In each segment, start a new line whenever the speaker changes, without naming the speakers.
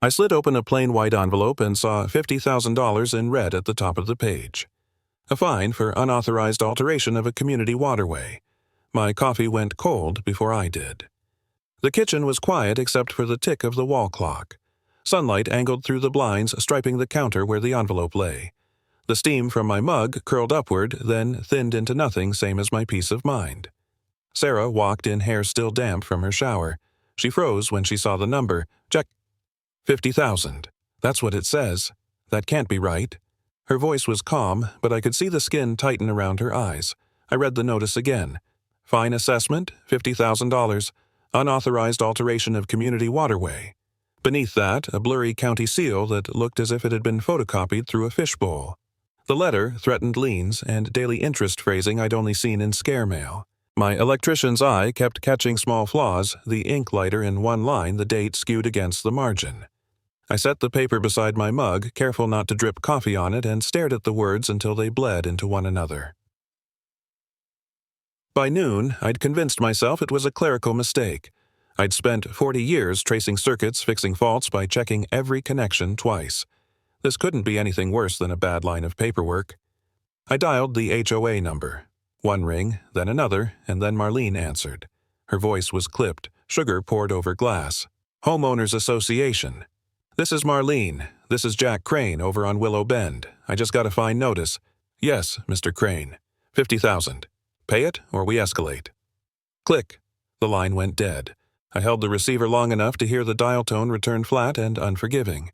I slid open a plain white envelope and saw $50,000 in red at the top of the page. A fine for unauthorized alteration of a community waterway. My coffee went cold before I did. The kitchen was quiet except for the tick of the wall clock. Sunlight angled through the blinds, striping the counter where the envelope lay. The steam from my mug curled upward, then thinned into nothing, same as my peace of mind. Sarah walked in, hair still damp from her shower. She froze when she saw the number. Check. 50,000. That's what it says. That can't be right. Her voice was calm, but I could see the skin tighten around her eyes. I read the notice again. Fine assessment, $50,000. Unauthorized alteration of community waterway. Beneath that, a blurry county seal that looked as if it had been photocopied through a fishbowl. The letter threatened liens and daily interest phrasing I'd only seen in scare mail. My electrician's eye kept catching small flaws, the ink lighter in one line, the date skewed against the margin. I set the paper beside my mug, careful not to drip coffee on it, and stared at the words until they bled into one another. By noon, I'd convinced myself it was a clerical mistake. I'd spent 40 years tracing circuits, fixing faults by checking every connection twice. This couldn't be anything worse than a bad line of paperwork. I dialed the HOA number. One ring, then another, and then Marlene answered. Her voice was clipped, sugar poured over glass. Homeowners Association. This is Marlene. This is Jack Crane over on Willow Bend. I just got a fine notice. Yes, Mr. Crane. 50,000. Pay it or we escalate. Click. The line went dead. I held the receiver long enough to hear the dial tone return flat and unforgiving.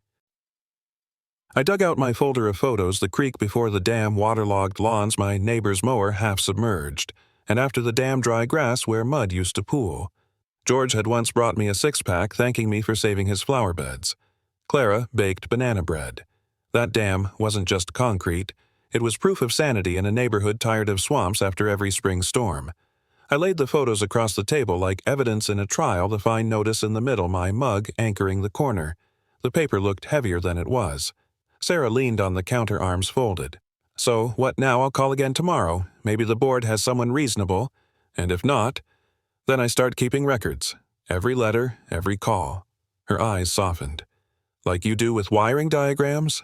I dug out my folder of photos, the creek before the dam, waterlogged lawns, my neighbor's mower half submerged, and after the dam, dry grass where mud used to pool. George had once brought me a six-pack, thanking me for saving his flower beds. Clara baked banana bread. That dam wasn't just concrete. It was proof of sanity in a neighborhood tired of swamps after every spring storm. I laid the photos across the table like evidence in a trial, the fine notice in the middle, my mug anchoring the corner. The paper looked heavier than it was. Sarah leaned on the counter, arms folded. So, what now? I'll call again tomorrow. Maybe the board has someone reasonable. And if not, then I start keeping records. Every letter, every call. Her eyes softened. Like you do with wiring diagrams?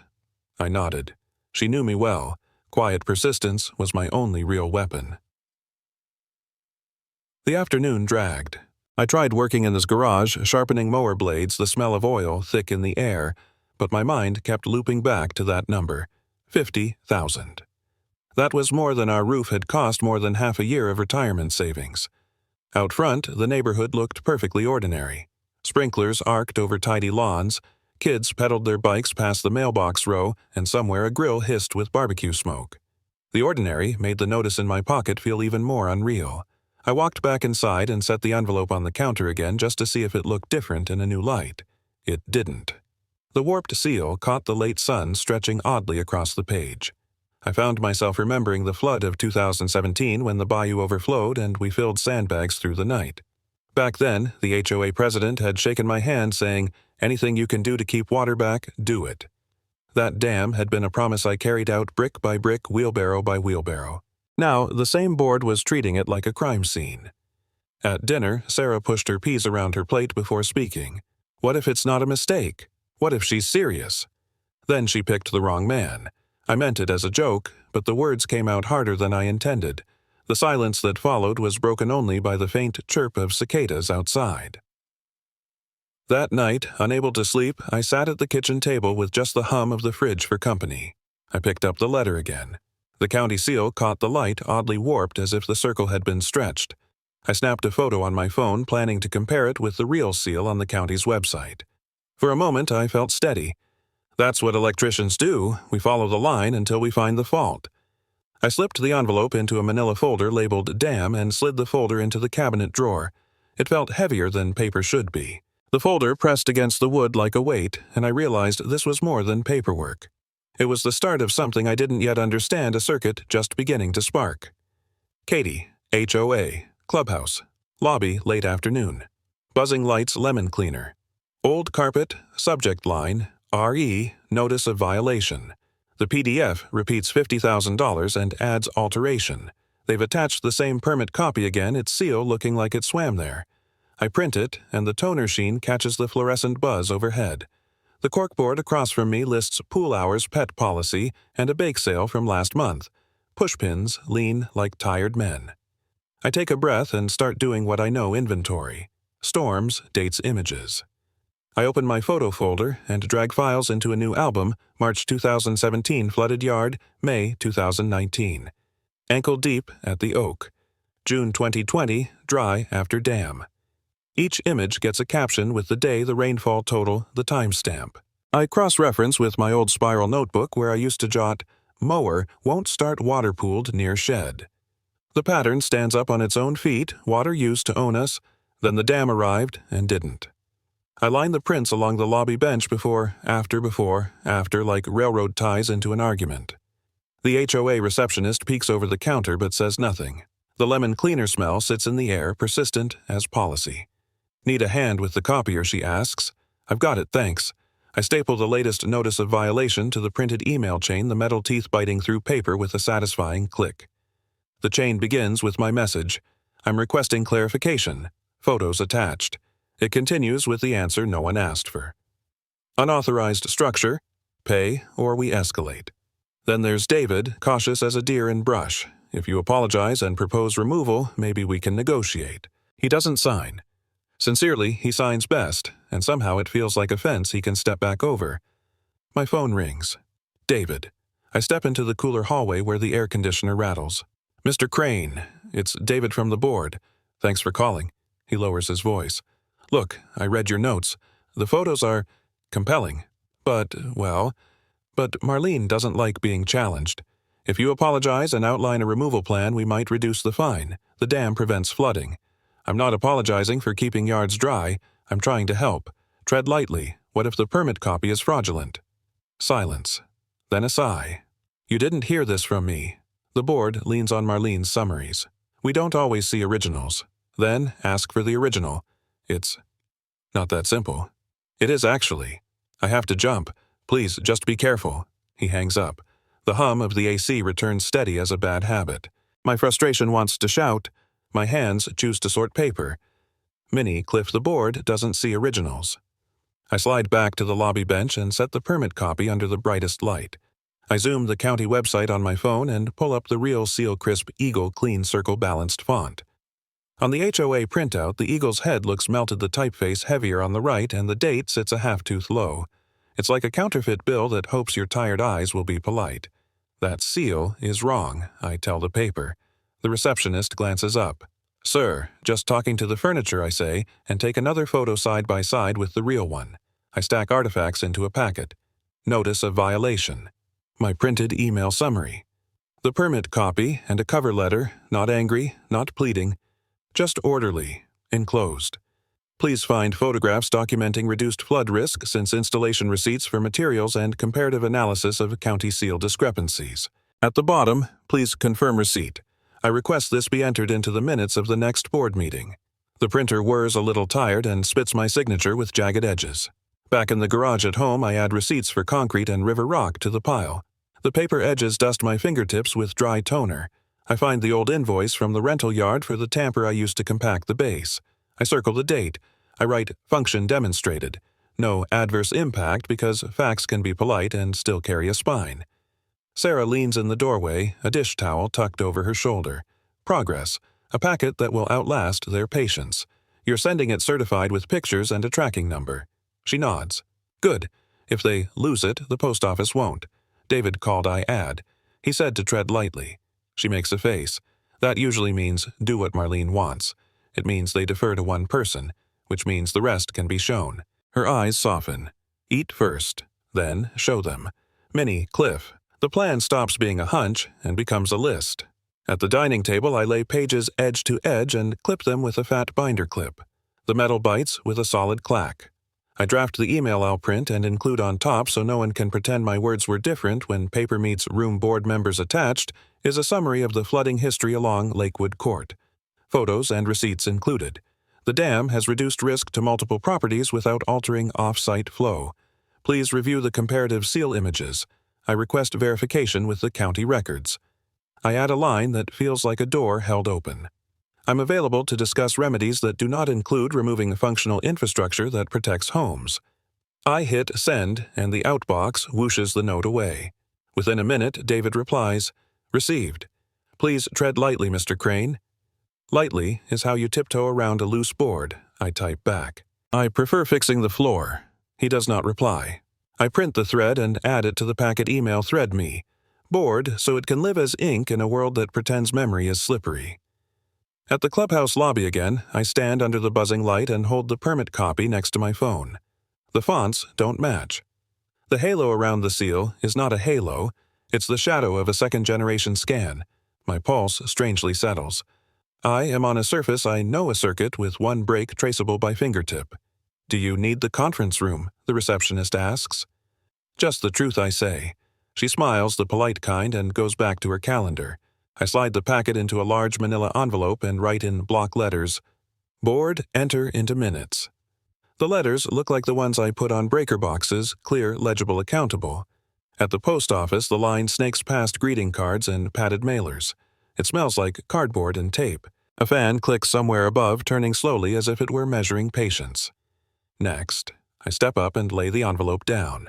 I nodded. She knew me well. Quiet persistence was my only real weapon. The afternoon dragged. I tried working in this garage, sharpening mower blades, the smell of oil thick in the air, but my mind kept looping back to that number, 50,000. That was more than our roof had cost, more than half a year of retirement savings. Out front, the neighborhood looked perfectly ordinary. Sprinklers arced over tidy lawns. Kids pedaled their bikes past the mailbox row, and somewhere a grill hissed with barbecue smoke. The ordinary made the notice in my pocket feel even more unreal. I walked back inside and set the envelope on the counter again just to see if it looked different in a new light. It didn't. The warped seal caught the late sun stretching oddly across the page. I found myself remembering the flood of 2017 when the bayou overflowed and we filled sandbags through the night. Back then, the HOA president had shaken my hand saying, "Anything you can do to keep water back, do it." That dam had been a promise I carried out brick by brick, wheelbarrow by wheelbarrow. Now, the same board was treating it like a crime scene. At dinner, Sarah pushed her peas around her plate before speaking. What if it's not a mistake? What if she's serious? Then she picked the wrong man. I meant it as a joke, but the words came out harder than I intended. The silence that followed was broken only by the faint chirp of cicadas outside. That night, unable to sleep, I sat at the kitchen table with just the hum of the fridge for company. I picked up the letter again. The county seal caught the light, oddly warped as if the circle had been stretched. I snapped a photo on my phone, planning to compare it with the real seal on the county's website. For a moment, I felt steady. That's what electricians do. We follow the line until we find the fault. I slipped the envelope into a manila folder labeled Dam and slid the folder into the cabinet drawer. It felt heavier than paper should be. The folder pressed against the wood like a weight, and I realized this was more than paperwork. It was the start of something I didn't yet understand, a circuit just beginning to spark. Katie, HOA, clubhouse, lobby late afternoon. Buzzing lights, lemon cleaner. Old carpet, subject line, RE, notice of violation. The PDF repeats $50,000 and adds alteration. They've attached the same permit copy again, its seal looking like it swam there. I print it, and the toner sheen catches the fluorescent buzz overhead. The corkboard across from me lists pool hours pet policy and a bake sale from last month. Pushpins lean like tired men. I take a breath and start doing what I know inventory. Storms, dates, images. I open my photo folder and drag files into a new album, March 2017 flooded yard, May 2019. Ankle deep at the Oak. June 2020, dry after dam. Each image gets a caption with the day, the rainfall total, the timestamp. I cross-reference with my old spiral notebook where I used to jot, mower won't start water pooled near shed. The pattern stands up on its own feet, water used to own us, then the dam arrived and didn't. I line the prints along the lobby bench before, after, like railroad ties into an argument. The HOA receptionist peeks over the counter but says nothing. The lemon cleaner smell sits in the air, persistent as policy. Need a hand with the copier, she asks. I've got it, thanks. I staple the latest notice of violation to the printed email chain, the metal teeth biting through paper with a satisfying click. The chain begins with my message. I'm requesting clarification. Photos attached. It continues with the answer no one asked for. Unauthorized structure. Pay or we escalate. Then there's David, cautious as a deer in brush. If you apologize and propose removal, maybe we can negotiate. He doesn't sign. Sincerely, he signs best, and somehow it feels like a fence he can step back over. My phone rings. David. I step into the cooler hallway where the air conditioner rattles. Mr. Crane, it's David from the board. Thanks for calling. He lowers his voice. Look, I read your notes. The photos are compelling. But Marlene doesn't like being challenged. If you apologize and outline a removal plan, we might reduce the fine. The dam prevents flooding. I'm not apologizing for keeping yards dry. I'm trying to help. Tread lightly. What if the permit copy is fraudulent? Silence. Then a sigh. You didn't hear this from me. The board leans on Marlene's summaries. We don't always see originals. Then ask for the original. It's not that simple. It is actually. I have to jump. Please, just be careful. He hangs up. The hum of the AC returns steady as a bad habit. My frustration wants to shout. My hands choose to sort paper. Minnie, Cliff the board, doesn't see originals. I slide back to the lobby bench and set the permit copy under the brightest light. I zoom the county website on my phone and pull up the real Seal Crisp Eagle clean circle balanced font. On the HOA printout, the eagle's head looks melted, the typeface heavier on the right, and the date sits a half-tooth low. It's like a counterfeit bill that hopes your tired eyes will be polite. That seal is wrong, I tell the paper. The receptionist glances up. Sir, just talking to the furniture, I say, and take another photo side by side with the real one. I stack artifacts into a packet. Notice of violation. My printed email summary. The permit copy and a cover letter, not angry, not pleading, just orderly, enclosed. Please find photographs documenting reduced flood risk since installation receipts for materials and comparative analysis of county seal discrepancies. At the bottom, please confirm receipt. I request this be entered into the minutes of the next board meeting. The printer whirs a little tired and spits my signature with jagged edges. Back in the garage at home, I add receipts for concrete and river rock to the pile. The paper edges dust my fingertips with dry toner. I find the old invoice from the rental yard for the tamper I used to compact the base. I circle the date. I write function demonstrated. No adverse impact because facts can be polite and still carry a spine. Sarah leans in the doorway, a dish towel tucked over her shoulder. Progress, a packet that will outlast their patience. You're sending it certified with pictures and a tracking number. She nods. Good. If they lose it, the post office won't. David called I add. He said to tread lightly. She makes a face. That usually means do what Marlene wants. It means they defer to one person, which means the rest can be shown. Her eyes soften. Eat first, then show them. Minnie, Cliff. The plan stops being a hunch and becomes a list. At the dining table, I lay pages edge to edge and clip them with a fat binder clip. The metal bites with a solid clack. I draft the email I'll print and include on top so no one can pretend my words were different when paper meets room board members attached is a summary of the flooding history along Lakewood Court. Photos and receipts included. The dam has reduced risk to multiple properties without altering off-site flow. Please review the comparative seal images. I request verification with the county records. I add a line that feels like a door held open. I'm available to discuss remedies that do not include removing functional infrastructure that protects homes. I hit send, and the outbox whooshes the note away. Within a minute, David replies, "Received. Please tread lightly, Mr. Crane." Lightly is how you tiptoe around a loose board, I type back. "I prefer fixing the floor." He does not reply. I print the thread and add it to the packet email thread me. Bored so it can live as ink in a world that pretends memory is slippery. At the clubhouse lobby again, I stand under the buzzing light and hold the permit copy next to my phone. The fonts don't match. The halo around the seal is not a halo, it's the shadow of a second-generation scan. My pulse strangely settles. I am on a surface I know a circuit with one break traceable by fingertip. "Do you need the conference room?" the receptionist asks. Just the truth, I say. She smiles, the polite kind, and goes back to her calendar. I slide the packet into a large manila envelope and write in block letters, "Board, enter into minutes." The letters look like the ones I put on breaker boxes, clear, legible, accountable. At the post office, the line snakes past greeting cards and padded mailers. It smells like cardboard and tape. A fan clicks somewhere above, turning slowly as if it were measuring patience. Next, I step up and lay the envelope down.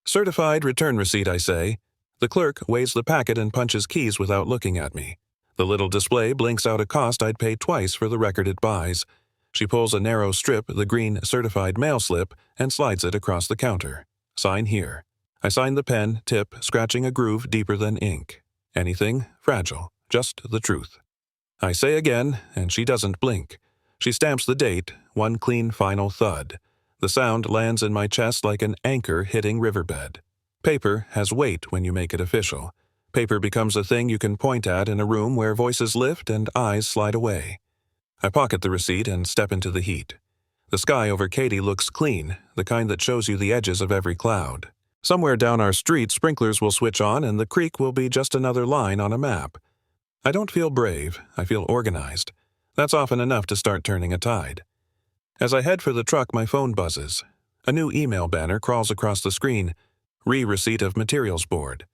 "Certified return receipt," I say. The clerk weighs the packet and punches keys without looking at me. The little display blinks out a cost I'd pay twice for the record it buys. She pulls a narrow strip, the green certified mail slip, and slides it across the counter. "Sign here." I sign the pen, tip, scratching a groove deeper than ink. Anything fragile, just the truth. I say again, and she doesn't blink. She stamps the date, one clean final thud. The sound lands in my chest like an anchor hitting riverbed. Paper has weight when you make it official. Paper becomes a thing you can point at in a room where voices lift and eyes slide away. I pocket the receipt and step into the heat. The sky over Katy looks clean, the kind that shows you the edges of every cloud. Somewhere down our street, sprinklers will switch on and the creek will be just another line on a map. I don't feel brave, I feel organized. That's often enough to start turning a tide. As I head for the truck, my phone buzzes. A new email banner crawls across the screen. Receipt of materials board.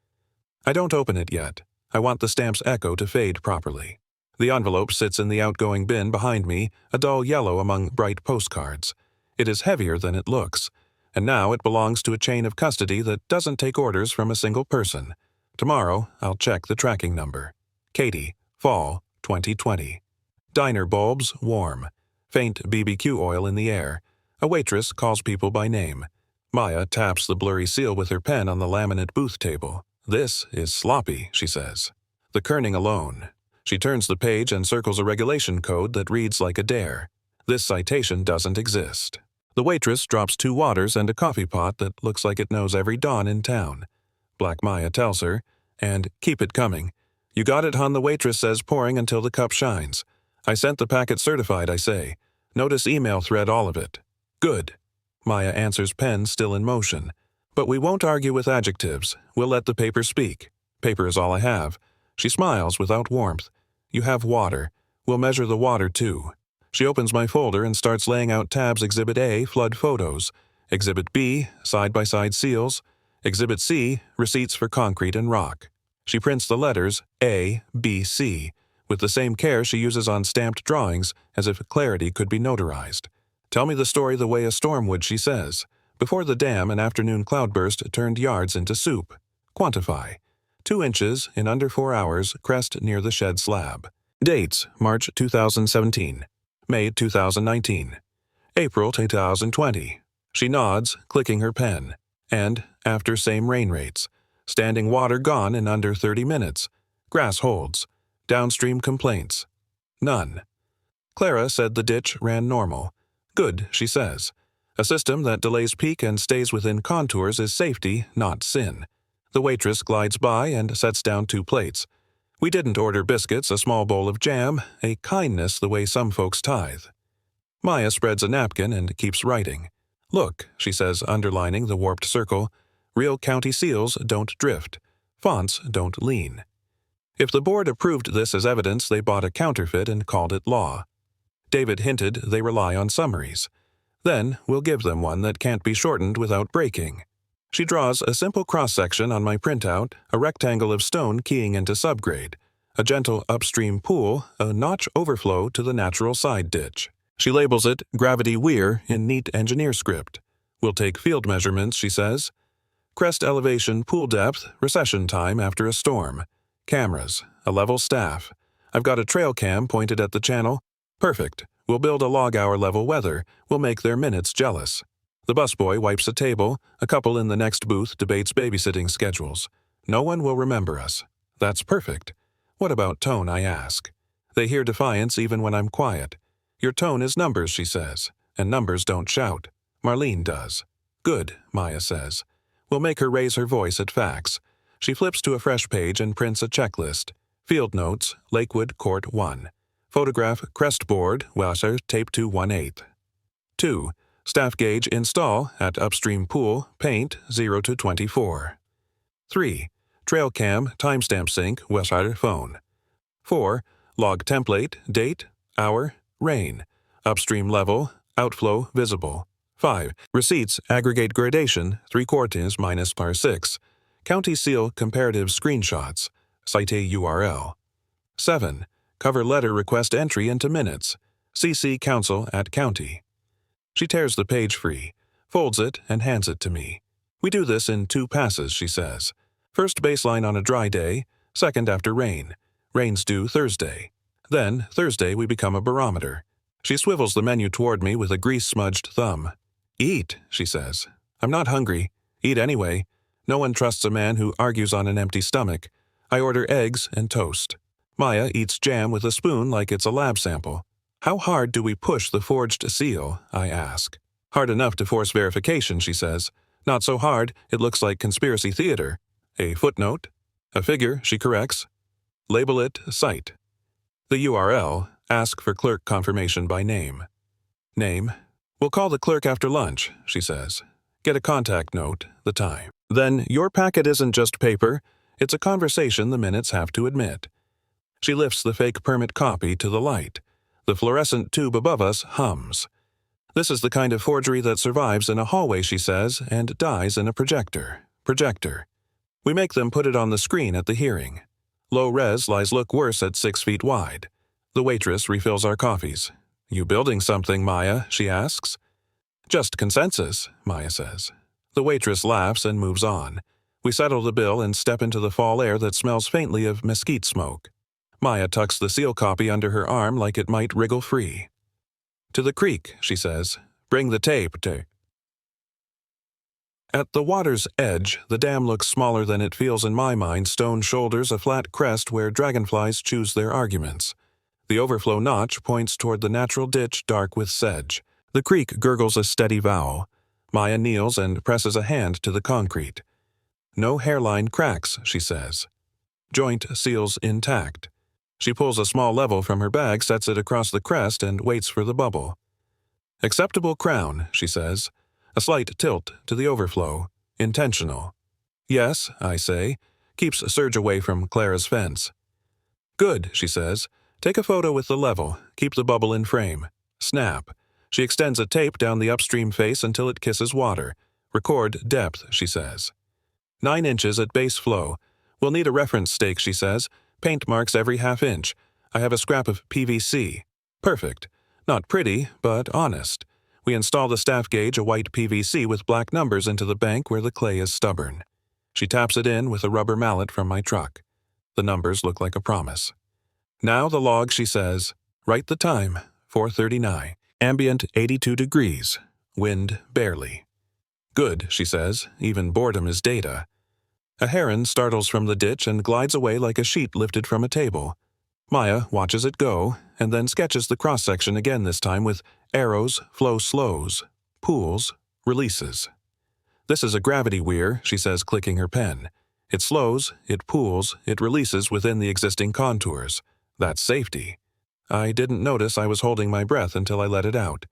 I don't open it yet. I want the stamp's echo to fade properly. The envelope sits in the outgoing bin behind me, a dull yellow among bright postcards. It is heavier than it looks, and now it belongs to a chain of custody that doesn't take orders from a single person. Tomorrow, I'll check the tracking number. Katy, Fall, 2020. Diner bulbs, warm. Faint BBQ oil in the air. A waitress calls people by name. Maya taps the blurry seal with her pen on the laminate booth table. "This is sloppy," she says. The kerning alone. She turns the page and circles a regulation code that reads like a dare. This citation doesn't exist. The waitress drops 2 waters and a coffee pot that looks like it knows every dawn in town. Black Maya tells her, and "Keep it coming." "You got it, hon," the waitress says, pouring until the cup shines. "I sent the packet certified," I say. "Notice email thread all of it." "Good." Maya answers, pen still in motion. "But we won't argue with adjectives. We'll let the paper speak. Paper is all I have." She smiles without warmth. "You have water. We'll measure the water, too." She opens my folder and starts laying out tabs. Exhibit A, flood photos. Exhibit B, side-by-side seals. Exhibit C, receipts for concrete and rock. She prints the letters A, B, C, with the same care she uses on stamped drawings, as if clarity could be notarized. "Tell me the story the way a storm would," she says. "Before the dam, an afternoon cloudburst turned yards into soup. Quantify. 2 inches in under 4 hours, crest near the shed slab." Dates: March 2017, May 2019, April 2020. She nods, clicking her pen. And, after same rain rates. Standing water gone in under 30 minutes. Grass holds. Downstream complaints. None. Clara said the ditch ran normal. "Good," she says. "A system that delays peak and stays within contours is safety, not sin." The waitress glides by and sets down 2 plates. We didn't order biscuits, a small bowl of jam, a kindness the way some folks tithe. Maya spreads a napkin and keeps writing. "Look," she says, underlining the warped circle, "real county seals don't drift. Fonts don't lean." If the board approved this as evidence, they bought a counterfeit and called it law. David hinted they rely on summaries. Then we'll give them one that can't be shortened without breaking. She draws a simple cross-section on my printout, a rectangle of stone keying into subgrade, a gentle upstream pool, a notch overflow to the natural side ditch. She labels it Gravity Weir in neat engineer script. We'll take field measurements, she says. Crest elevation, pool depth, recession time after a storm. Cameras, a level staff. I've got a trail cam pointed at the channel. Perfect. We'll build a log-hour level weather. We'll make their minutes jealous. The busboy wipes a table. A couple in the next booth debates babysitting schedules. No one will remember us. That's perfect. What about tone, I ask. They hear defiance even when I'm quiet. Your tone is numbers, she says, and numbers don't shout. Marlene does. Good, Maya says. We'll make her raise her voice at facts. She flips to a fresh page and prints a checklist. Field notes, Lakewood Court 1. Photograph crest board, washer, tape to 1/8. 2. Staff gauge install at upstream pool, paint 0 to 24. 3. Trail cam, timestamp sync, washer phone. 4. Log template, date, hour, rain. Upstream level, outflow visible. 5. Receipts aggregate gradation, 3/4 minus par 6. County seal comparative screenshots. Cite a URL. 7. Cover letter request entry into minutes. CC counsel at county. She tears the page free, folds it, and hands it to me. We do this in 2 passes, she says. First baseline on a dry day, second after rain. Rain's due Thursday. Then, Thursday, we become a barometer. She swivels the menu toward me with a grease-smudged thumb. Eat, she says. I'm not hungry. Eat anyway. No one trusts a man who argues on an empty stomach. I order eggs and toast. Maya eats jam with a spoon like it's a lab sample. How hard do we push the forged seal, I ask. Hard enough to force verification, she says. Not so hard, it looks like conspiracy theater. A footnote. A figure, she corrects. Label it site. The URL, ask for clerk confirmation by name. Name. We'll call the clerk after lunch, she says. Get a contact note, the time. Then your packet isn't just paper, it's a conversation the minutes have to admit. She lifts the fake permit copy to the light. The fluorescent tube above us hums. This is the kind of forgery that survives in a hallway, she says, and dies in a projector. Projector. We make them put it on the screen at the hearing. Low res lies look worse at 6 feet wide. The waitress refills our coffees. You building something, Maya? She asks. Just consensus, Maya says. The waitress laughs and moves on. We settle the bill and step into the fall air that smells faintly of mesquite smoke. Maya tucks the seal copy under her arm like it might wriggle free. To the creek, she says. Bring the tape to... At the water's edge, the dam looks smaller than it feels in my mind. Stone shoulders a flat crest where dragonflies choose their arguments. The overflow notch points toward the natural ditch dark with sedge. The creek gurgles a steady vowel. Maya kneels and presses a hand to the concrete. No hairline cracks, she says. Joint seals intact. She pulls a small level from her bag, sets it across the crest, and waits for the bubble. Acceptable crown, she says. A slight tilt to the overflow. Intentional. Yes, I say. Keeps surge away from Clara's fence. Good, she says. Take a photo with the level. Keep the bubble in frame. Snap. She extends a tape down the upstream face until it kisses water. Record depth, she says. 9 inches at base flow. We'll need a reference stake, she says. Paint marks every ½ inch. I have a scrap of PVC. Perfect. Not pretty, but honest. We install the staff gauge, a white PVC with black numbers, into the bank where the clay is stubborn. She taps it in with a rubber mallet from my truck. The numbers look like a promise. Now the log, she says. Write the time, 4:39. Ambient 82 degrees. Wind barely. Good, she says. Even boredom is data. A heron startles from the ditch and glides away like a sheet lifted from a table. Maya watches it go, and then sketches the cross-section again, this time with arrows, flow slows, pools, releases. This is a gravity weir, she says, clicking her pen. It slows, it pools, it releases within the existing contours. That's safety. I didn't notice I was holding my breath until I let it out.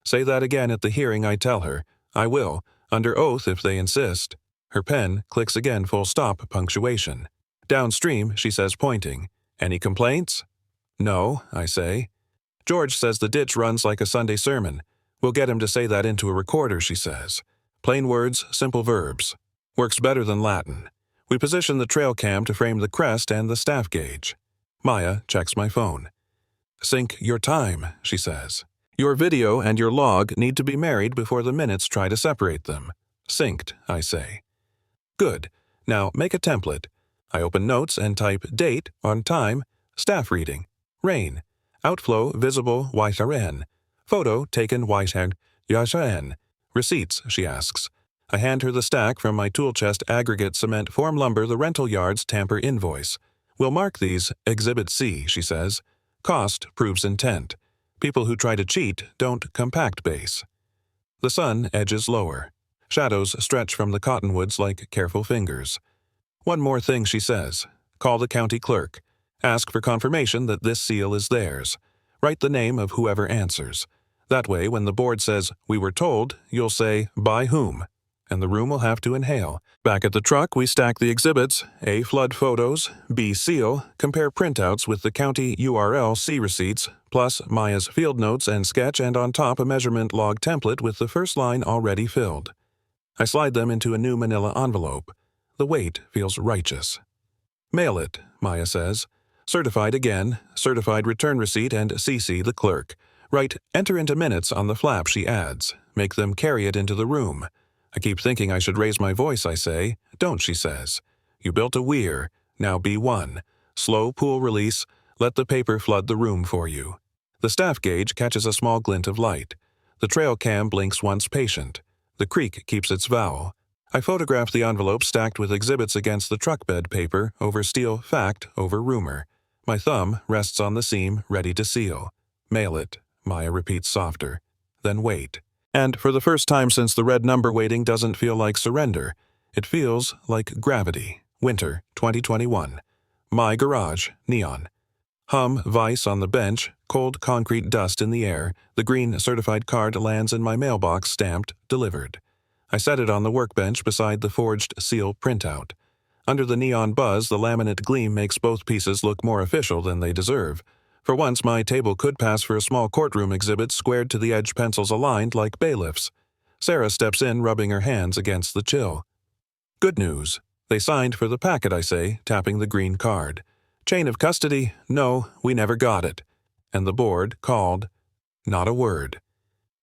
Say that again at the hearing, I tell her. I will, under oath if they insist. Her pen clicks again, full stop, punctuation. Downstream, she says, pointing. Any complaints? No, I say. George says the ditch runs like a Sunday sermon. We'll get him to say that into a recorder, she says. Plain words, simple verbs. Works better than Latin. We position the trail cam to frame the crest and the staff gauge. Maya checks my phone. Sync your time, she says. Your video and your log need to be married before the minutes try to separate them. Synced, I say. Good. Now make a template. I open notes and type date on time, staff reading, rain, outflow visible YRN, photo taken YRN, receipts, she asks. I hand her the stack from my tool chest aggregate cement form lumber the rental yard's tamper invoice. We'll mark these Exhibit C, she says. Cost proves intent. People who try to cheat don't compact base. The sun edges lower. Shadows stretch from the cottonwoods like careful fingers. One more thing, she says. Call the county clerk. Ask for confirmation that this seal is theirs. Write the name of whoever answers. That way, when the board says, "We were told," you'll say, "By whom?" And the room will have to inhale. Back at the truck, we stack the exhibits, A, flood photos, B, seal, compare printouts with the county URL C receipts, plus Maya's field notes and sketch, and on top a measurement log template with the first line already filled. I slide them into a new manila envelope. The weight feels righteous. Mail it, Maya says. Certified again, certified return receipt, and CC the clerk. Write enter into minutes on the flap, she adds. Make them carry it into the room. I keep thinking I should raise my voice, I say. Don't, she says. You built a weir. Now be one. Slow pool release. Let the paper flood the room for you. The staff gauge catches a small glint of light. The trail cam blinks once patient. The creek keeps its vowel. I photograph the envelope stacked with exhibits against the truck bed paper, over steel fact, over rumor. My thumb rests on the seam, ready to seal. Mail it, Maya repeats softer. Then wait. And for the first time since the red number waiting doesn't feel like surrender. It feels like gravity. Winter, 2021. My garage, neon. Hum, vice on the bench, cold concrete dust in the air. The green certified card lands in my mailbox stamped, delivered. I set it on the workbench beside the forged seal printout. Under the neon buzz, the laminate gleam makes both pieces look more official than they deserve. For once, my table could pass for a small courtroom exhibit squared to the edge, pencils aligned like bailiffs. Sarah steps in, rubbing her hands against the chill. Good news. They signed for the packet, I say, tapping the green card. Chain of custody? No, we never got it. And the board called. Not a word.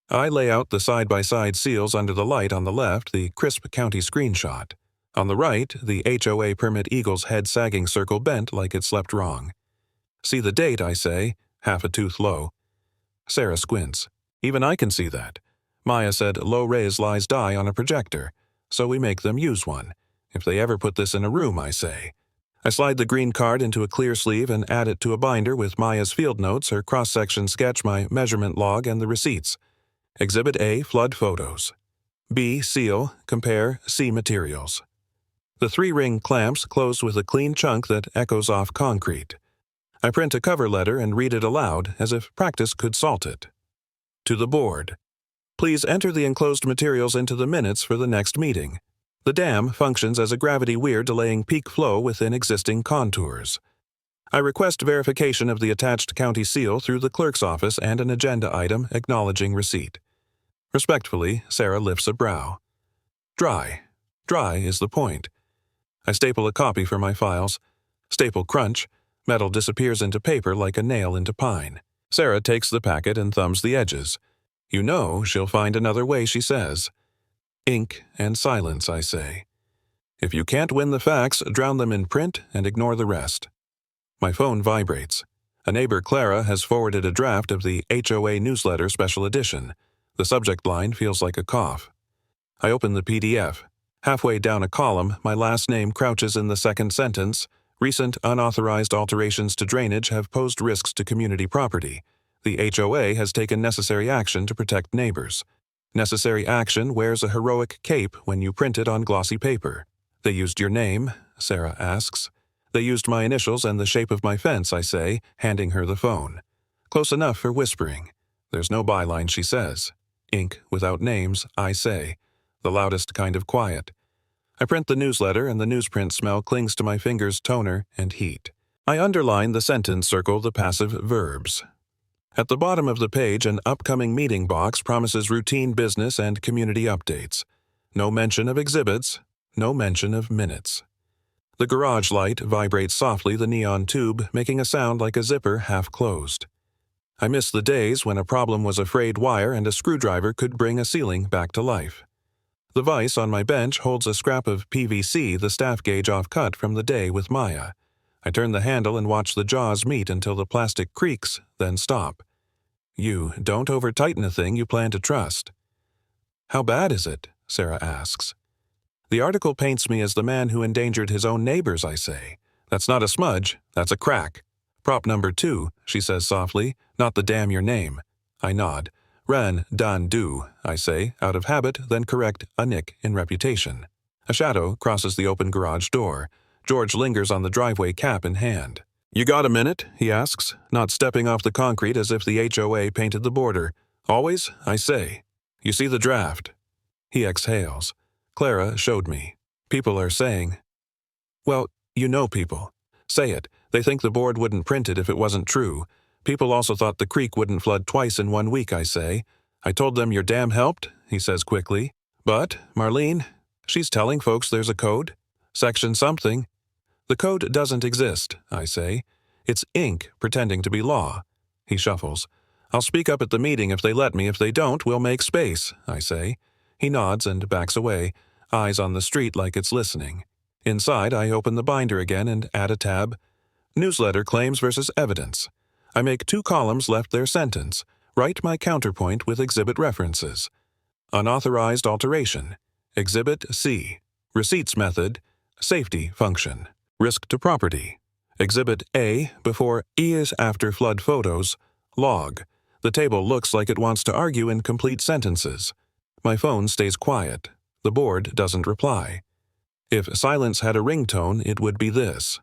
I lay out the side-by-side seals under the light on the left, the crisp county screenshot. On the right, the HOA permit eagle's head sagging circle bent like it slept wrong. See the date, I say, half a tooth low. Sarah squints. Even I can see that. Maya said low-res lies die on a projector, so we make them use one. If they ever put this in a room, I say. I slide the green card into a clear sleeve and add it to a binder with Maya's field notes, her cross-section sketch, my measurement log, and the receipts. Exhibit A, flood photos. B, seal, compare, C materials. The 3-ring clamps close with a clean chunk that echoes off concrete. I print a cover letter and read it aloud as if practice could salt it. To the board. Please enter the enclosed materials into the minutes for the next meeting. The dam functions as a gravity weir delaying peak flow within existing contours. I request verification of the attached county seal through the clerk's office and an agenda item acknowledging receipt. Respectfully, Sarah lifts a brow. Dry. Dry is the point. I staple a copy for my files. Staple crunch. Metal disappears into paper like a nail into pine. Sarah takes the packet and thumbs the edges. You know she'll find another way, she says. Ink and silence, I say. If you can't win the facts, drown them in print and ignore the rest. My phone vibrates. A neighbor, Clara, has forwarded a draft of the HOA newsletter special edition. The subject line feels like a cough. I open the PDF. Halfway down a column, my last name crouches in the second sentence. Recent unauthorized alterations to drainage have posed risks to community property. The HOA has taken necessary action to protect neighbors. Necessary action wears a heroic cape when you print it on glossy paper. They used your name, Sarah asks. They used my initials and the shape of my fence, I say, handing her the phone. Close enough for whispering. There's no byline, she says. Ink without names, I say. The loudest kind of quiet. I print the newsletter and the newsprint smell clings to my fingers' toner and heat. I underline the sentence, circle the passive verbs. At the bottom of the page, an upcoming meeting box promises routine business and community updates. No mention of exhibits, no mention of minutes. The garage light vibrates softly the neon tube, making a sound like a zipper half closed. I miss the days when a problem was a frayed wire and a screwdriver could bring a ceiling back to life. The vise on my bench holds a scrap of PVC the staff gauge off-cut from the day with Maya. I turn the handle and watch the jaws meet until the plastic creaks, then stop. You don't over-tighten a thing you plan to trust. How bad is it? Sarah asks. The article paints me as the man who endangered his own neighbors, I say. That's not a smudge, that's a crack. Prop number 2, she says softly, not the damn your name. I nod. Ran, dan, do, I say, out of habit, then correct a nick in reputation. A shadow crosses the open garage door. George lingers on the driveway, cap in hand. You got a minute? He asks, not stepping off the concrete as if the HOA painted the border. Always, I say. You see the draft? He exhales. Clara showed me. People are saying. Well, you know people. Say it. They think the board wouldn't print it if it wasn't true. People also thought the creek wouldn't flood twice in 1 week, I say. I told them your dam helped, he says quickly. But, Marlene, she's telling folks there's a code. Section something. The code doesn't exist, I say. It's ink pretending to be law. He shuffles. I'll speak up at the meeting if they let me. If they don't, we'll make space, I say. He nods and backs away, eyes on the street like it's listening. Inside, I open the binder again and add a tab. Newsletter claims versus evidence. I make 2 columns left their sentence. Write my counterpoint with exhibit references. Unauthorized alteration. Exhibit C. Receipts method. Safety function. Risk to property. Exhibit A before E is after flood photos. Log. The table looks like it wants to argue in complete sentences. My phone stays quiet. The board doesn't reply. If silence had a ringtone, it would be this.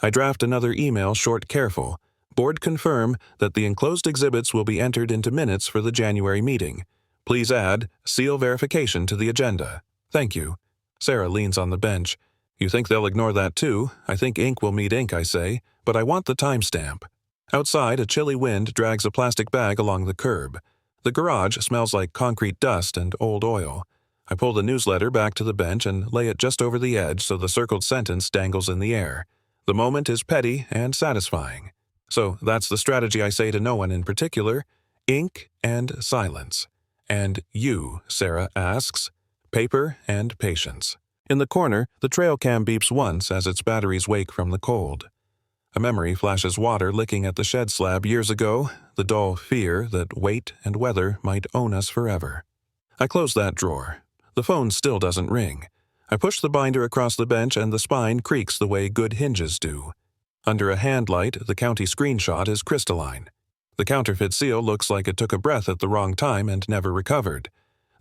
I draft another email, short, careful. Board confirm that the enclosed exhibits will be entered into minutes for the January meeting. Please add seal verification to the agenda. Thank you. Sarah leans on the bench. You think they'll ignore that too? I think ink will meet ink, I say, but I want the timestamp. Outside, a chilly wind drags a plastic bag along the curb. The garage smells like concrete dust and old oil. I pull the newsletter back to the bench and lay it just over the edge so the circled sentence dangles in the air. The moment is petty and satisfying. So that's the strategy I say to no one in particular. Ink and silence. And you, Sarah asks. Paper and patience. In the corner, the trail cam beeps once as its batteries wake from the cold. A memory flashes water licking at the shed slab years ago, the dull fear that weight and weather might own us forever. I close that drawer. The phone still doesn't ring. I push the binder across the bench and the spine creaks the way good hinges do. Under a hand light, the county screenshot is crystalline. The counterfeit seal looks like it took a breath at the wrong time and never recovered.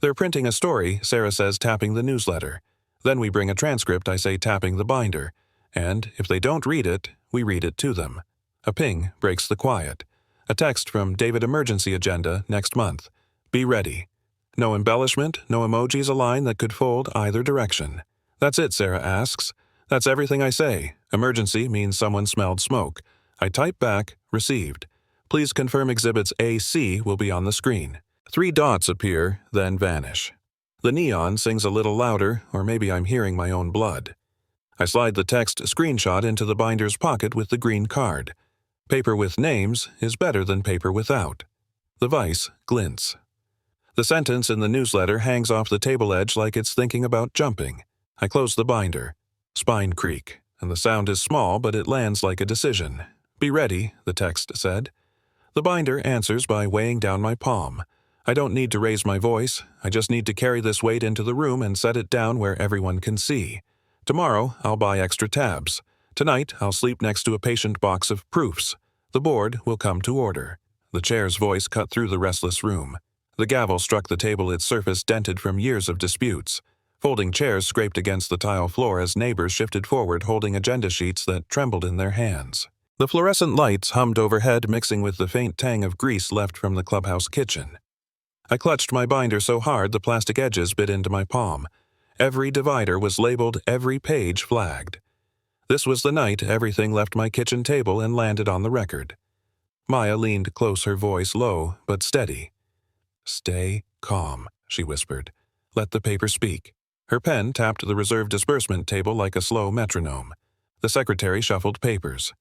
They're printing a story, Sarah says, tapping the newsletter. Then we bring a transcript, I say, tapping the binder. And if they don't read it, we read it to them. A ping breaks the quiet. A text from David Emergency Agenda next month. Be ready. No embellishment, no emojis a line that could fold either direction. That's it, Sarah asks. That's everything I say. Emergency means someone smelled smoke. I type back, received. Please confirm exhibits A-C will be on the screen. 3 dots appear, then vanish. The neon sings a little louder, or maybe I'm hearing my own blood. I slide the text screenshot into the binder's pocket with the green card. Paper with names is better than paper without. The vise glints. The sentence in the newsletter hangs off the table edge like it's thinking about jumping. I close the binder. Spine creak, and the sound is small, but it lands like a decision. Be ready, the text said. The binder answers by weighing down my palm. I don't need to raise my voice. I just need to carry this weight into the room and set it down where everyone can see. Tomorrow, I'll buy extra tabs. Tonight, I'll sleep next to a patient box of proofs. The board will come to order. The chair's voice cut through the restless room. The gavel struck the table, its surface dented from years of disputes. Folding chairs scraped against the tile floor as neighbors shifted forward holding agenda sheets that trembled in their hands. The fluorescent lights hummed overhead, mixing with the faint tang of grease left from the clubhouse kitchen. I clutched my binder so hard the plastic edges bit into my palm. Every divider was labeled, every page flagged. This was the night everything left my kitchen table and landed on the record. Maya leaned close, her voice low but steady. Stay calm, she whispered. Let the paper speak. Her pen tapped the reserve disbursement table like a slow metronome. The secretary shuffled papers.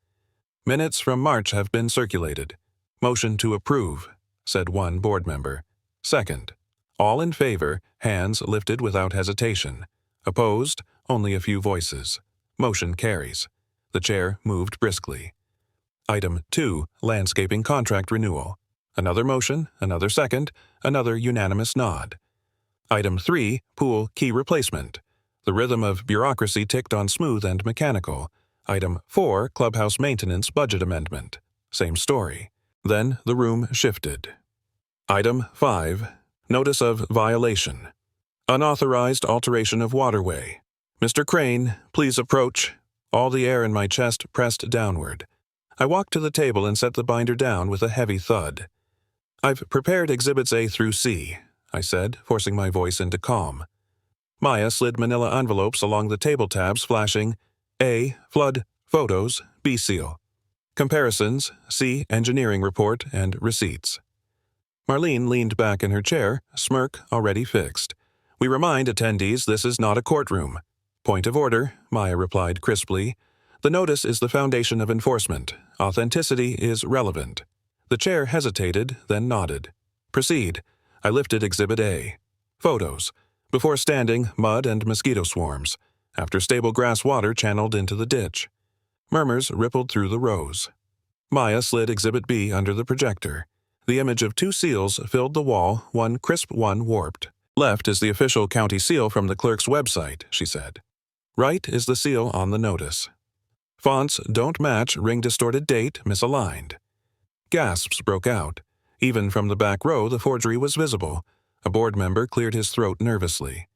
Minutes from March have been circulated. Motion to approve, said one board member. Second. All in favor, hands lifted without hesitation. Opposed, only a few voices. Motion carries. The chair moved briskly. Item 2, landscaping contract renewal. Another motion, another second, another unanimous nod. Item 3, pool key replacement. The rhythm of bureaucracy ticked on smooth and mechanical. Item 4, clubhouse maintenance budget amendment. Same story. Then the room shifted. Item 5, notice of violation. Unauthorized alteration of waterway. Mr. Crane, please approach. All the air in my chest pressed downward. I walked to the table and set the binder down with a heavy thud. I've prepared Exhibits A through C, I said, forcing my voice into calm. Maya slid manila envelopes along the table tabs, flashing A, flood, photos, B seal. Comparisons, C, engineering report, and receipts. Marlene leaned back in her chair, smirk already fixed. We remind attendees this is not a courtroom. Point of order, Maya replied crisply. The notice is the foundation of enforcement. Authenticity is relevant. The chair hesitated, then nodded. Proceed. I lifted Exhibit A. Photos. Before standing, mud and mosquito swarms. After stable grass water channeled into the ditch. Murmurs rippled through the rows. Maya slid Exhibit B under the projector. The image of 2 seals filled the wall, one crisp, one warped. Left is the official county seal from the clerk's website, she said. Right is the seal on the notice. Fonts don't match, ring-distorted date misaligned. Gasps broke out. Even from the back row, the forgery was visible. A board member cleared his throat nervously.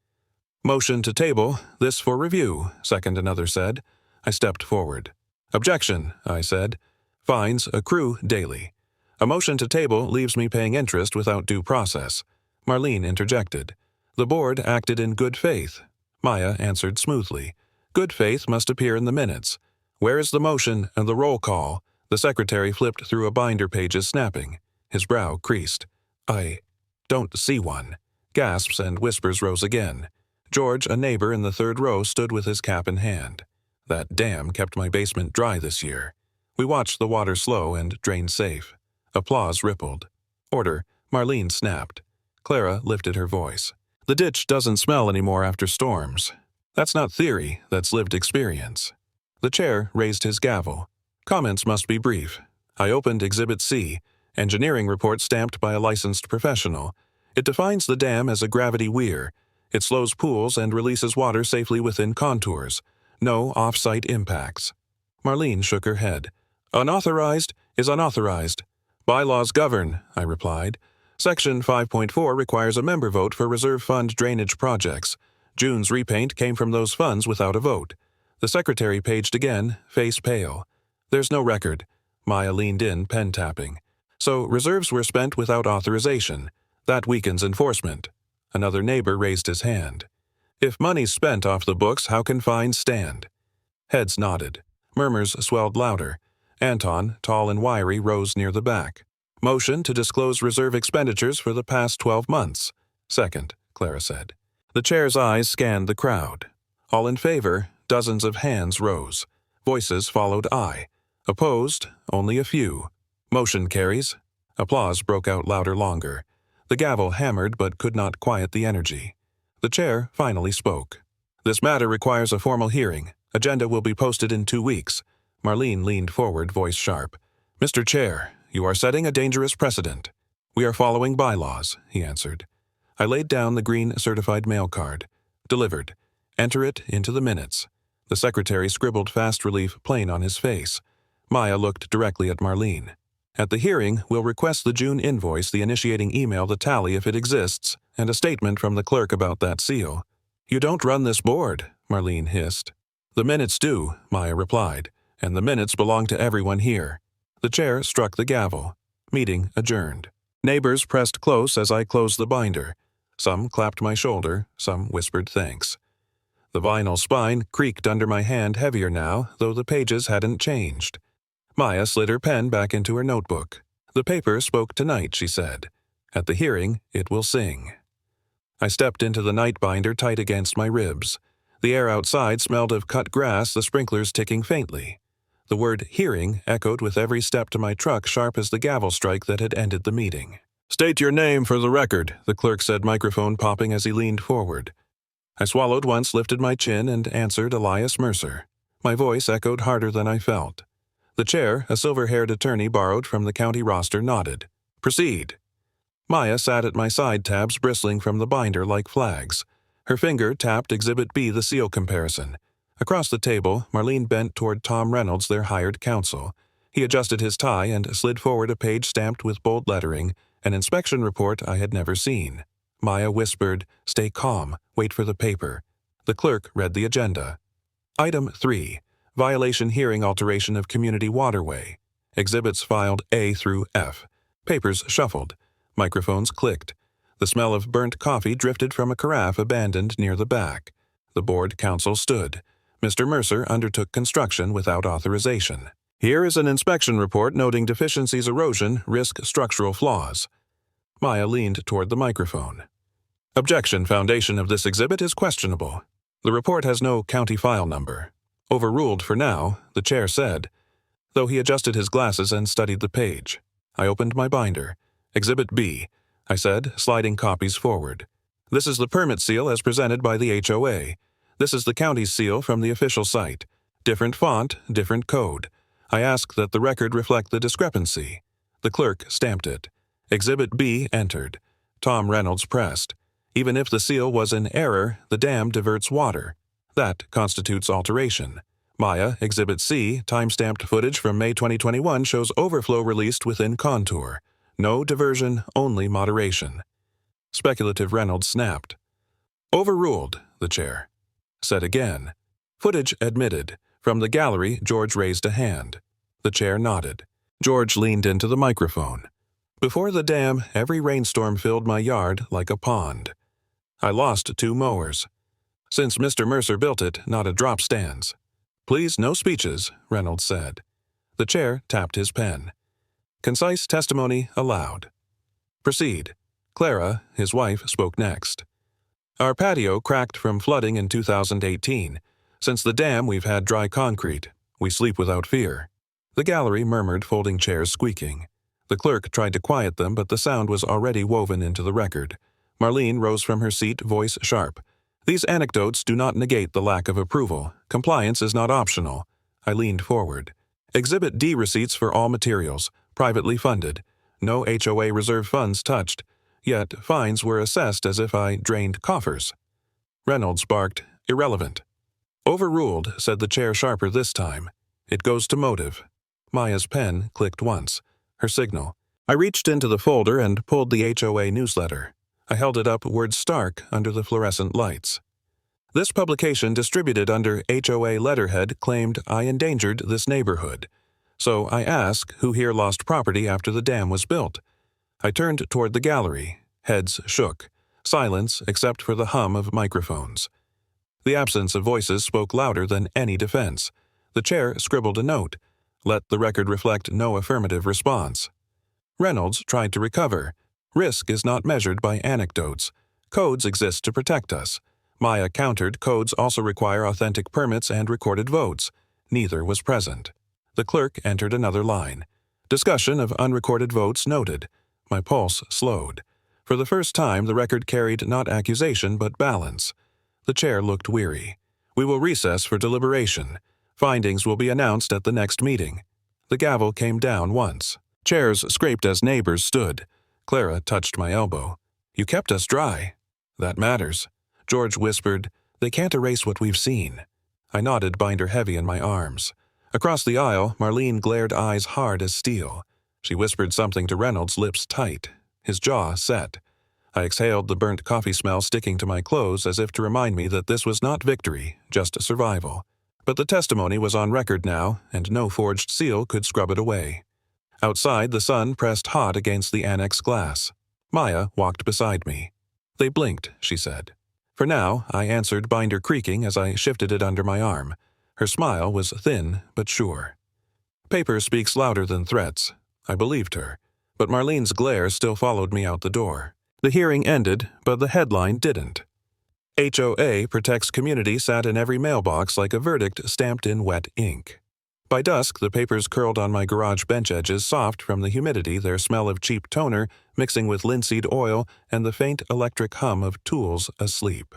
Motion to table, this for review, second another said. I stepped forward. Objection, I said. Fines accrue daily. A motion to table leaves me paying interest without due process. Marlene interjected. The board acted in good faith. Maya answered smoothly. Good faith must appear in the minutes. Where is the motion and the roll call? The secretary flipped through a binder, pages snapping. His brow creased. I don't see one. Gasps and whispers rose again. George, a neighbor in the third row, stood with his cap in hand. That dam kept my basement dry this year. We watched the water slow and drain safe. Applause rippled. Order, Marlene snapped. Clara lifted her voice. The ditch doesn't smell anymore after storms. That's not theory, that's lived experience. The chair raised his gavel. Comments must be brief. I opened Exhibit C, engineering report stamped by a licensed professional. It defines the dam as a gravity weir. It slows pools and releases water safely within contours. No off-site impacts. Marlene shook her head. Unauthorized is unauthorized. Bylaws govern, I replied. Section 5.4 requires a member vote for reserve fund drainage projects. June's repaint came from those funds without a vote. The secretary paged again, face pale. There's no record. Maya leaned in, pen tapping. So reserves were spent without authorization. That weakens enforcement. Another neighbor raised his hand. If money's spent off the books, how can fines stand? Heads nodded. Murmurs swelled louder. Anton, tall and wiry, rose near the back. Motion to disclose reserve expenditures for the past 12 months. Second, Clara said. The chair's eyes scanned the crowd. All in favor, dozens of hands rose. Voices followed aye. Opposed, only a few. Motion carries. Applause broke out louder longer. The gavel hammered but could not quiet the energy. The chair finally spoke. This matter requires a formal hearing. Agenda will be posted in 2 weeks. Marlene leaned forward, voice sharp. Mr. Chair, you are setting a dangerous precedent. We are following bylaws, he answered. I laid down the green certified mail card. Delivered. Enter it into the minutes. The secretary scribbled fast relief plain on his face. Maya looked directly at Marlene. At the hearing, we'll request the June invoice, the initiating email, the tally if it exists, and a statement from the clerk about that seal. You don't run this board, Marlene hissed. The minutes do, Maya replied, and the minutes belong to everyone here. The chair struck the gavel. Meeting adjourned. Neighbors pressed close as I closed the binder. Some clapped my shoulder, some whispered thanks. The vinyl spine creaked under my hand, heavier now, though the pages hadn't changed. Maya slid her pen back into her notebook. The paper spoke tonight, she said. At the hearing, it will sing. I stepped into the night binder tight against my ribs. The air outside smelled of cut grass, the sprinklers ticking faintly. The word hearing echoed with every step to my truck, sharp as the gavel strike that had ended the meeting. "State your name for the record," the clerk said, microphone popping as he leaned forward. I swallowed once, lifted my chin, and answered Elias Mercer. My voice echoed harder than I felt. The chair, a silver-haired attorney borrowed from the county roster, nodded. "Proceed." Maya sat at my side, tabs bristling from the binder like flags. Her finger tapped Exhibit B, the seal comparison. Across the table, Marlene bent toward Tom Reynolds, their hired counsel. He adjusted his tie and slid forward a page stamped with bold lettering, an inspection report I had never seen. Maya whispered, "Stay calm, wait for the paper." The clerk read the agenda. Item 3, Violation Hearing Alteration of Community Waterway. Exhibits filed A through F. Papers shuffled. Microphones clicked. The smell of burnt coffee drifted from a carafe abandoned near the back. The board counsel stood. Mr. Mercer undertook construction without authorization. Here is an inspection report noting deficiencies, erosion, risk, structural flaws. Maya leaned toward the microphone. Objection. Foundation of this exhibit is questionable. The report has no county file number. Overruled for now, the chair said, though he adjusted his glasses and studied the page. I opened my binder. Exhibit B, I said, sliding copies forward. This is the permit seal as presented by the HOA. This is the county's seal from the official site. Different font, different code. I ask that the record reflect the discrepancy. The clerk stamped it. Exhibit B entered. Tom Reynolds pressed. Even if the seal was in error, the dam diverts water. That constitutes alteration. Maya, Exhibit C, time-stamped footage from May 2021 shows overflow released within contour. No diversion, only moderation. Speculative Reynolds snapped. Overruled, the chair said again. Footage admitted. From the gallery, George raised a hand. The chair nodded. George leaned into the microphone. Before the dam, every rainstorm filled my yard like a pond. I lost 2 mowers. Since Mr. Mercer built it, not a drop stands. Please, no speeches, Reynolds said. The chair tapped his pen. Concise testimony allowed. Proceed. Clara, his wife, spoke next. Our patio cracked from flooding in 2018. Since the dam, we've had dry concrete. We sleep without fear. The gallery murmured, folding chairs squeaking. The clerk tried to quiet them, but the sound was already woven into the record. Marlene rose from her seat, voice sharp. These anecdotes do not negate the lack of approval. Compliance is not optional. I leaned forward. Exhibit D receipts for all materials, privately funded. No HOA reserve funds touched. Yet fines were assessed as if I drained coffers. Reynolds barked, irrelevant. Overruled, said the chair sharper this time. It goes to motive. Maya's pen clicked once. Her signal. I reached into the folder and pulled the HOA newsletter. I held it up, words stark, under the fluorescent lights. This publication, distributed under HOA letterhead, claimed I endangered this neighborhood. So I ask who here lost property after the dam was built. I turned toward the gallery. Heads shook. Silence except for the hum of microphones. The absence of voices spoke louder than any defense. The chair scribbled a note. Let the record reflect no affirmative response. Reynolds tried to recover. Risk is not measured by anecdotes. Codes exist to protect us. Maya countered, codes also require authentic permits and recorded votes. Neither was present. The clerk entered another line. Discussion of unrecorded votes noted. My pulse slowed. For the first time, the record carried not accusation but balance. The chair looked weary. We will recess for deliberation. Findings will be announced at the next meeting. The gavel came down once. Chairs scraped as neighbors stood. Clara touched my elbow. You kept us dry. That matters. George whispered, They can't erase what we've seen. I nodded, binder heavy in my arms. Across the aisle, Marlene glared, eyes hard as steel. She whispered something to Reynolds, lips tight. His jaw set. I exhaled, the burnt coffee smell sticking to my clothes as if to remind me that this was not victory, just survival. But the testimony was on record now, and no forged seal could scrub it away. Outside, the sun pressed hot against the annex glass. Maya walked beside me. They blinked, she said. For now, I answered, binder creaking as I shifted it under my arm. Her smile was thin but sure. Paper speaks louder than threats. I believed her. But Marlene's glare still followed me out the door. The hearing ended, but the headline didn't. HOA protects community sat in every mailbox like a verdict stamped in wet ink. By dusk, the papers curled on my garage bench edges soft from the humidity, their smell of cheap toner mixing with linseed oil and the faint electric hum of tools asleep.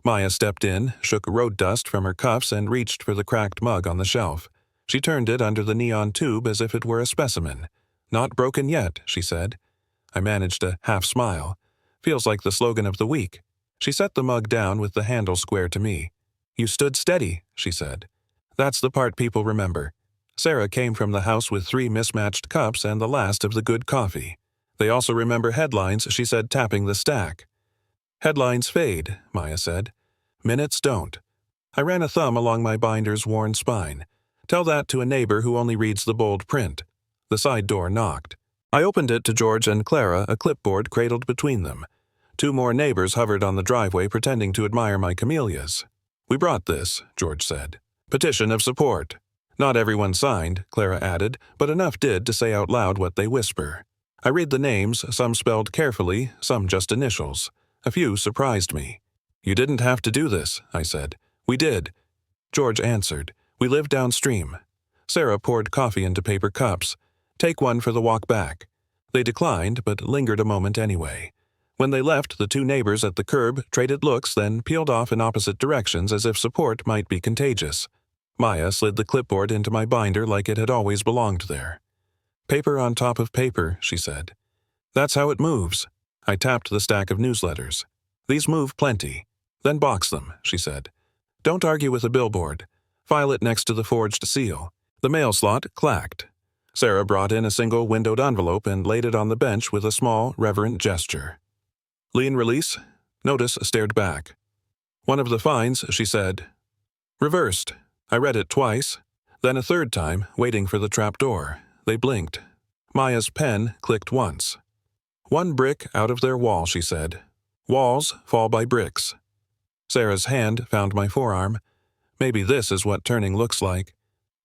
Maya stepped in, shook road dust from her cuffs, and reached for the cracked mug on the shelf. She turned it under the neon tube as if it were a specimen. "Not broken yet," she said. I managed a half-smile. "Feels like the slogan of the week." She set the mug down with the handle square to me. "You stood steady," she said. "That's the part people remember." Sarah came from the house with 3 mismatched cups and the last of the good coffee. "They also remember headlines," she said, tapping the stack. "Headlines fade," Maya said. "Minutes don't." I ran a thumb along my binder's worn spine. "Tell that to a neighbor who only reads the bold print." The side door knocked. I opened it to George and Clara, a clipboard cradled between them. 2 more neighbors hovered on the driveway pretending to admire my camellias. "We brought this," George said. "Petition of support." "Not everyone signed," Clara added, "but enough did to say out loud what they whisper." I read the names, some spelled carefully, some just initials. A few surprised me. "You didn't have to do this," I said. "We did." George answered. "We live downstream." Sarah poured coffee into paper cups. "Take one for the walk back." They declined, but lingered a moment anyway. When they left, the 2 neighbors at the curb traded looks, then peeled off in opposite directions as if support might be contagious. Maya slid the clipboard into my binder like it had always belonged there. "Paper on top of paper," she said. "That's how it moves." I tapped the stack of newsletters. "These move plenty." "Then box them," she said. "Don't argue with a billboard. File it next to the forged seal." The mail slot clacked. Sarah brought in a single windowed envelope and laid it on the bench with a small, reverent gesture. "Lien release?" Notice stared back. "One of the fines," she said. "Reversed." I read it twice, then a third time, waiting for the trap door. They blinked. Maya's pen clicked once. "1 brick out of their wall," she said. "Walls fall by bricks." Sarah's hand found my forearm. Maybe this is what turning looks like.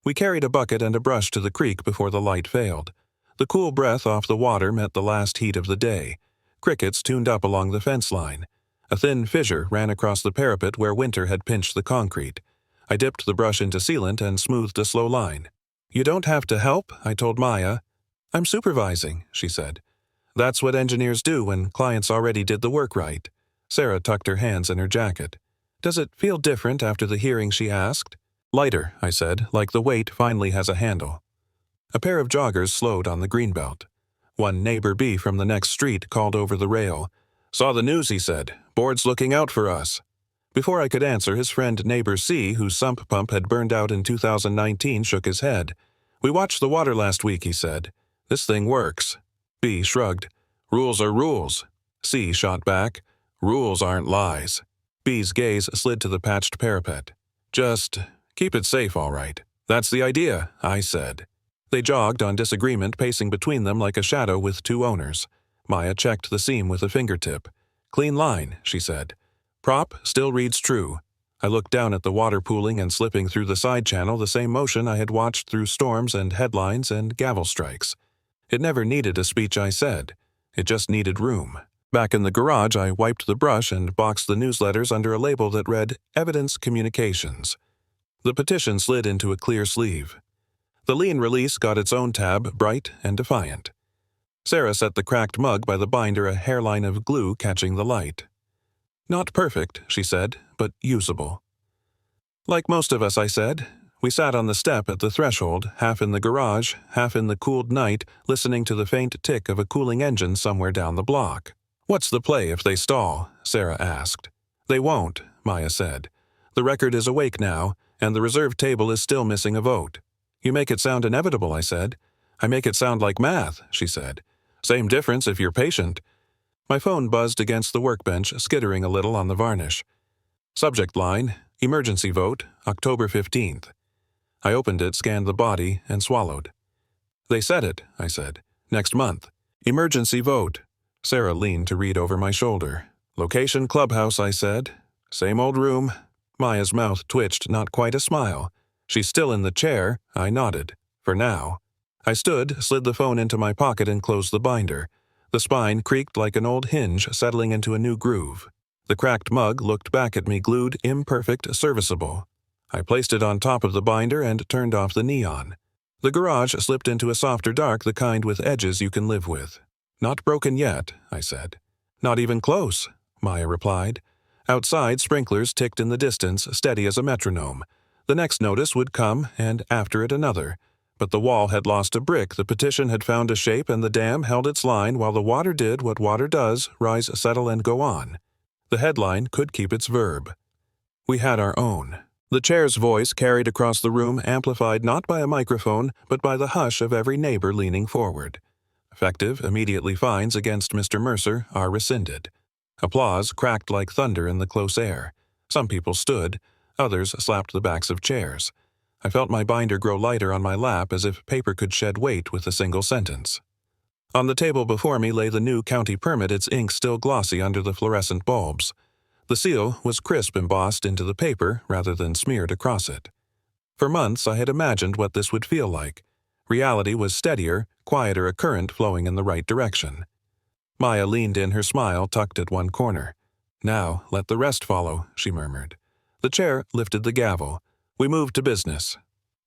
We carried a bucket and a brush to the creek before the light failed. The cool breath off the water met the last heat of the day. Crickets tuned up along the fence line. A thin fissure ran across the parapet where winter had pinched the concrete. I dipped the brush into sealant and smoothed a slow line. "You don't have to help," I told Maya. "I'm supervising," she said. "That's what engineers do when clients already did the work right." Sarah tucked her hands in her jacket. "Does it feel different after the hearing?" she asked. "Lighter," I said, "like the weight finally has a handle." A pair of joggers slowed on the greenbelt. One neighbor B from the next street called over the rail. "Saw the news," he said. "Board's looking out for us." Before I could answer, his friend neighbor C, whose sump pump had burned out in 2019, shook his head. "We watched the water last week," he said. "This thing works." B shrugged. "Rules are rules." C shot back. "Rules aren't lies." B's gaze slid to the patched parapet. "Just keep it safe, all right." "That's the idea," I said. They jogged on disagreement, pacing between them like a shadow with 2 owners. Maya checked the seam with a fingertip. "Clean line," she said. "Prop still reads true." I looked down at the water pooling and slipping through the side channel, the same motion I had watched through storms and headlines and gavel strikes. It never needed a speech, I said. It just needed room. Back in the garage, I wiped the brush and boxed the newsletters under a label that read Evidence Communications. The petition slid into a clear sleeve. The lien release got its own tab, bright and defiant. Sarah set the cracked mug by the binder, a hairline of glue catching the light. "Not perfect," she said, "but usable." "Like most of us," I said. We sat on the step at the threshold, half in the garage, half in the cooled night, listening to the faint tick of a cooling engine somewhere down the block. "What's the play if they stall?" Sarah asked. "They won't," Maya said. "The record is awake now, and the reserve table is still missing a vote." "You make it sound inevitable," I said. "I make it sound like math," she said. "Same difference if you're patient." My phone buzzed against the workbench, skittering a little on the varnish. Subject line, Emergency Vote, October 15th. I opened it, scanned the body, and swallowed. "They said it," I said. "Next month. Emergency vote." Sarah leaned to read over my shoulder. "Location clubhouse," I said. "Same old room." Maya's mouth twitched, not quite a smile. "She's still in the chair." I nodded. "For now." I stood, slid the phone into my pocket, and closed the binder. The spine creaked like an old hinge settling into a new groove. The cracked mug looked back at me, glued, imperfect, serviceable. I placed it on top of the binder and turned off the neon. The garage slipped into a softer dark, the kind with edges you can live with. Not broken yet, I said. Not even close, Maya replied. Outside, sprinklers ticked in the distance, steady as a metronome. The next notice would come, and after it another. But the wall had lost a brick, the petition had found a shape, and the dam held its line while the water did what water does, rise, settle, and go on. The headline could keep its verb. We had our own. The chair's voice carried across the room, amplified not by a microphone, but by the hush of every neighbor leaning forward. Effective, immediately fines against Mr. Mercer are rescinded. Applause cracked like thunder in the close air. Some people stood, others slapped the backs of chairs. I felt my binder grow lighter on my lap as if paper could shed weight with a single sentence. On the table before me lay the new county permit, its ink still glossy under the fluorescent bulbs. The seal was crisp, embossed into the paper rather than smeared across it. For months I had imagined what this would feel like. Reality was steadier, quieter, a current flowing in the right direction. Maya leaned in, her smile tucked at one corner. Now, let the rest follow, she murmured. The chair lifted the gavel. We moved to business.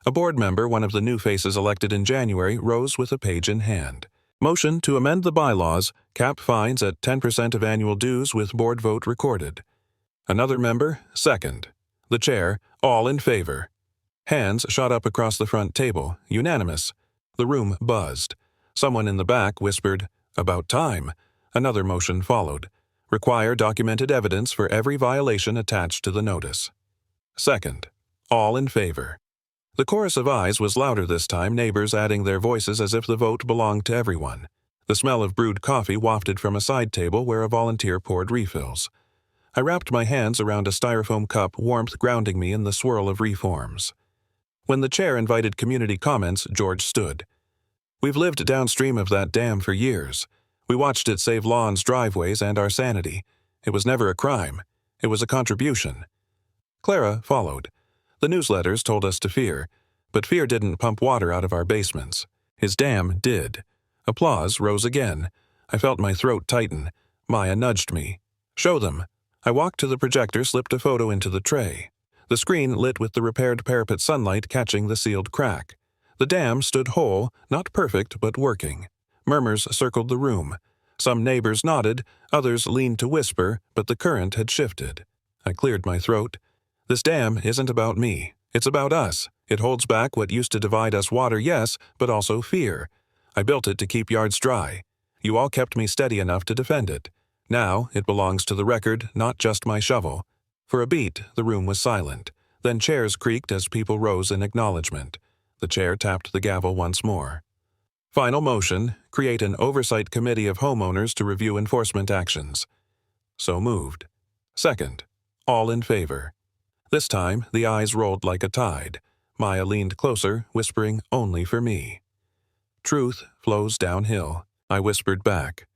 A board member, one of the new faces elected in January, rose with a page in hand. Motion to amend the bylaws, cap fines at 10% of annual dues with board vote recorded. Another member, second. The chair, all in favor. Hands shot up across the front table, unanimous. The room buzzed. Someone in the back whispered, "About time." Another motion followed. Require documented evidence for every violation attached to the notice. Second. All in favor. The chorus of ayes was louder this time, neighbors adding their voices as if the vote belonged to everyone. The smell of brewed coffee wafted from a side table where a volunteer poured refills. I wrapped my hands around a styrofoam cup, warmth grounding me in the swirl of reforms. When the chair invited community comments, George stood. We've lived downstream of that dam for years. We watched it save lawns, driveways, and our sanity. It was never a crime. It was a contribution. Clara followed. The newsletters told us to fear, but fear didn't pump water out of our basements. His dam did. Applause rose again. I felt my throat tighten. Maya nudged me. Show them. I walked to the projector, slipped a photo into the tray. The screen lit with the repaired parapet sunlight catching the sealed crack. The dam stood whole, not perfect, but working. Murmurs circled the room. Some neighbors nodded, others leaned to whisper, but the current had shifted. I cleared my throat. This dam isn't about me. It's about us. It holds back what used to divide us, water, yes, but also fear. I built it to keep yards dry. You all kept me steady enough to defend it. Now it belongs to the record, not just my shovel. For a beat, the room was silent. Then chairs creaked as people rose in acknowledgement. The chair tapped the gavel once more. Final motion, create an oversight committee of homeowners to review enforcement actions. So moved. Second. All in favor. This time, the eyes rolled like a tide. Maya leaned closer, whispering only for me. Truth flows downhill, I whispered back.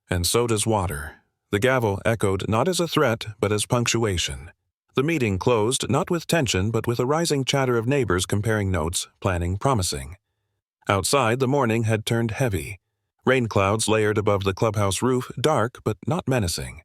And so does water. The gavel echoed not as a threat, but as punctuation. The meeting closed not with tension, but with a rising chatter of neighbors comparing notes, planning, promising. Outside, the morning had turned heavy. Rain clouds layered above the clubhouse roof, dark but not menacing.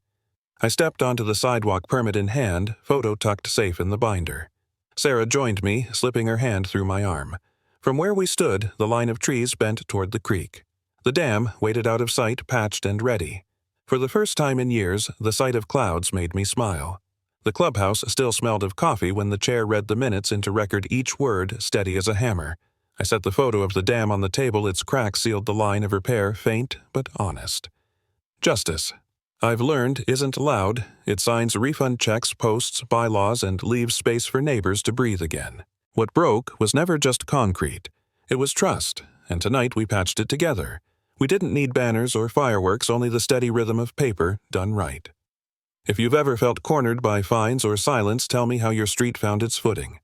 I stepped onto the sidewalk, permit in hand, photo tucked safe in the binder. Sarah joined me, slipping her hand through my arm. From where we stood, the line of trees bent toward the creek. The dam waited out of sight, patched and ready. For the first time in years, the sight of clouds made me smile. The clubhouse still smelled of coffee when the chair read the minutes into record, each word steady as a hammer. I set the photo of the dam on the table, its crack sealed the line of repair, faint but honest. Justice. I've learned isn't loud. It signs refund checks, posts, bylaws, and leaves space for neighbors to breathe again. What broke was never just concrete. It was trust, and tonight we patched it together. We didn't need banners or fireworks, only the steady rhythm of paper done right. If you've ever felt cornered by fines or silence, tell me how your street found its footing.